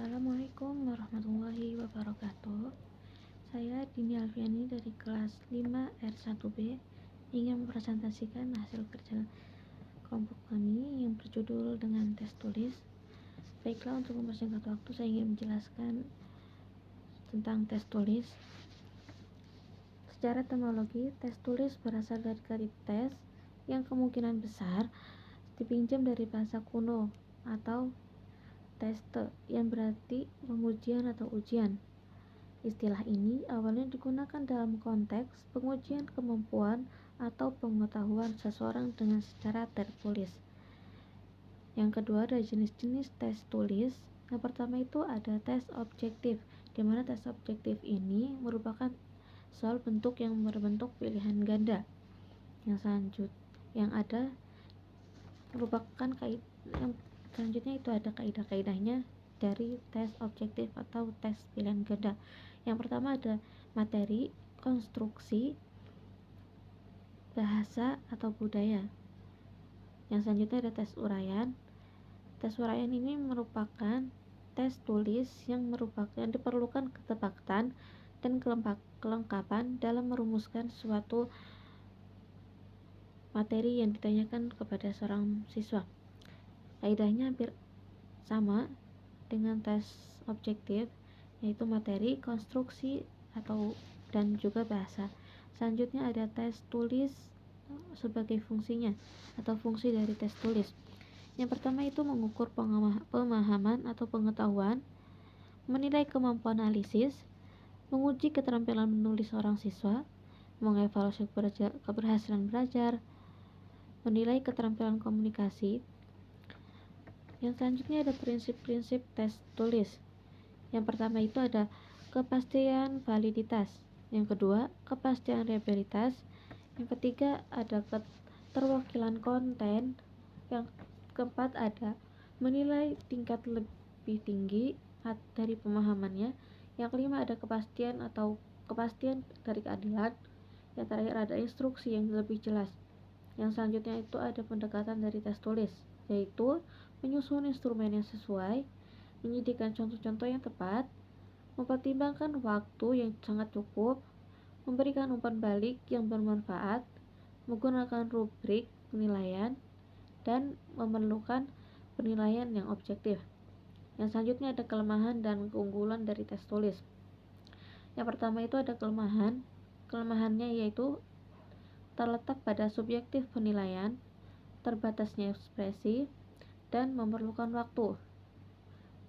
Assalamualaikum warahmatullahi wabarakatuh. Saya Dini Alfiani dari kelas 5 R1B ingin mempresentasikan hasil kerja kelompok kami yang berjudul dengan tes tulis. Baiklah, untuk mempersingkat waktu saya ingin menjelaskan tentang tes tulis. Secara etimologi, tes tulis berasal dari kata tes yang kemungkinan besar dipinjam dari bahasa kuno atau teste yang berarti pengujian atau ujian. Istilah ini awalnya digunakan dalam konteks pengujian kemampuan atau pengetahuan seseorang dengan secara tertulis. Yang kedua, ada jenis-jenis tes tulis. Yang pertama itu ada tes objektif, di mana tes objektif ini merupakan soal bentuk yang berbentuk pilihan ganda. Yang selanjutnya itu ada kaidah-kaidahnya dari tes objektif atau tes pilihan ganda. Yang pertama ada materi, konstruksi, bahasa atau budaya. Yang selanjutnya ada tes uraian. Tes uraian ini merupakan tes tulis yang diperlukan ketepatan dan kelengkapan dalam merumuskan suatu materi yang ditanyakan kepada seorang siswa. Kaidahnya hampir sama dengan tes objektif, yaitu materi, konstruksi, dan juga bahasa. Selanjutnya ada tes tulis sebagai fungsinya atau fungsi dari tes tulis. Yang pertama itu mengukur pemahaman atau pengetahuan, menilai kemampuan analisis, menguji keterampilan menulis seorang siswa, mengevaluasi keberhasilan belajar, menilai keterampilan komunikasi. Yang selanjutnya ada prinsip-prinsip tes tulis. Yang pertama itu ada kepastian validitas. Yang kedua, kepastian reliabilitas. Yang ketiga, ada keterwakilan konten. Yang keempat, ada menilai tingkat lebih tinggi dari pemahamannya. Yang kelima, ada kepastian dari keadilan. Yang terakhir, ada instruksi yang lebih jelas. Yang selanjutnya itu ada pendekatan dari tes tulis, yaitu menyusun instrumen yang sesuai, menyediakan contoh-contoh yang tepat, mempertimbangkan waktu yang sangat cukup, memberikan umpan balik yang bermanfaat, menggunakan rubrik penilaian, dan memerlukan penilaian yang objektif. Yang selanjutnya ada kelemahan dan keunggulan dari tes tulis. Yang pertama itu ada kelemahan. Kelemahannya yaitu terletak pada subjektif penilaian, terbatasnya ekspresi, dan memerlukan waktu.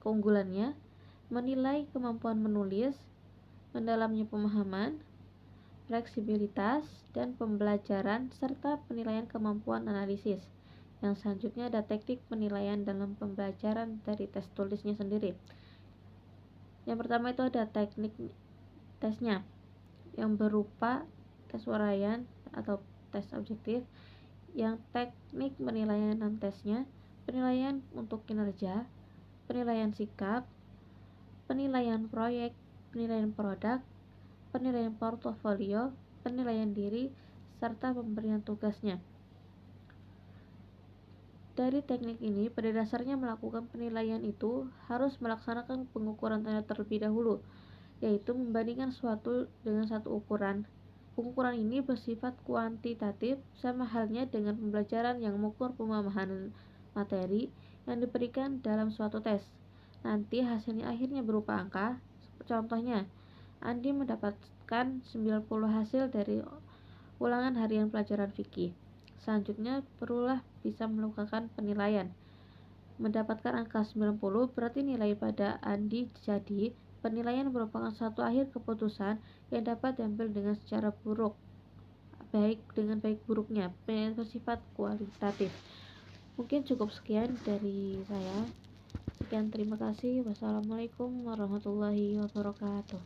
Keunggulannya, menilai kemampuan menulis, mendalamnya pemahaman, fleksibilitas, dan pembelajaran, serta penilaian kemampuan analisis. Yang selanjutnya ada teknik penilaian dalam pembelajaran dari tes tulisnya sendiri. Yang pertama itu ada teknik tesnya, yang berupa tes uraian atau tes objektif. Yang teknik penilaian dan tesnya, penilaian untuk kinerja, penilaian sikap, penilaian proyek, penilaian produk, penilaian portofolio, penilaian diri, serta pemberian tugasnya. Dari teknik ini, pada dasarnya melakukan penilaian itu harus melaksanakan pengukuran tanda terlebih dahulu, yaitu membandingkan suatu dengan satu ukuran. Pengukuran ini bersifat kuantitatif, sama halnya dengan pembelajaran yang mengukur pemahaman materi yang diberikan dalam suatu tes. Nanti hasilnya akhirnya berupa angka. Contohnya, Andi mendapatkan 90 hasil dari ulangan harian pelajaran fikih. Selanjutnya, perlulah bisa melakukan penilaian. Mendapatkan angka 90 berarti nilai pada Andi jadi penilaian merupakan suatu akhir keputusan yang dapat diambil dengan secara baik buruknya. Penilaian bersifat kualitatif. Mungkin cukup sekian dari saya. Sekian, terima kasih. Wassalamualaikum warahmatullahi wabarakatuh.